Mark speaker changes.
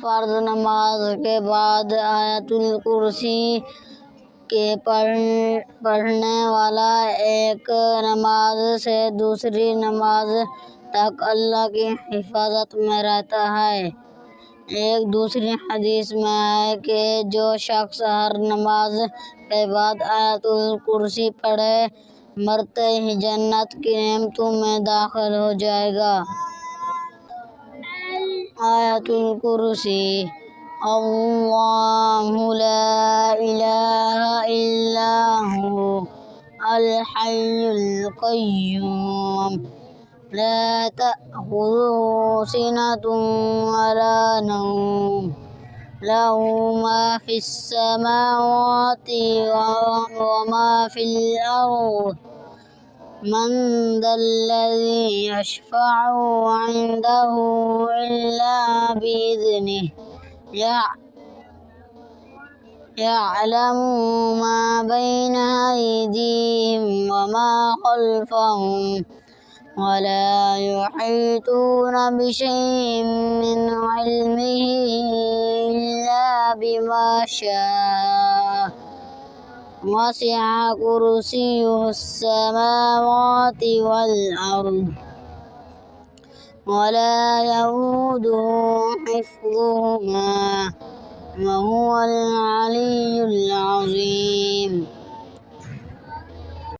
Speaker 1: फ़र्ज़ नमाज के बाद आयतुल कुर्सी के पढ़ने वाला एक नमाज से दूसरी नमाज तक अल्लाह की हिफाजत में रहता है। एक दूसरी हदीस में है कि जो शख्स हर नमाज के बाद आयतुल कुर्सी पढ़े मरते ही जन्नत की नेमतों में दाखिल हो जाएगा। आयतुल कुर्सी। अल्लाहु ला इलाहा इल्ला हु अल हय्युल क़य्यूम ला तअख़ुज़ुहु सिनतुन वला नौम लहू मा फ़िस समावाति व मा फ़िल अर्ज़ मन ज़ल्लज़ी यशफ़अु इंदहु इल्ला बिइज़्निहि यअलमु मा बैना अयदीहिम व मा ख़ल्फ़हुम वला युहीतूना बिशैइन मिन इल्मिही इल्ला बिमा शाअ वसिअ कुर्सियुहुस समावाति वल अर्ज़ वला यऊदुहु हिफ़्ज़ुहुमा व हुवल अलिय्युल अज़ीम।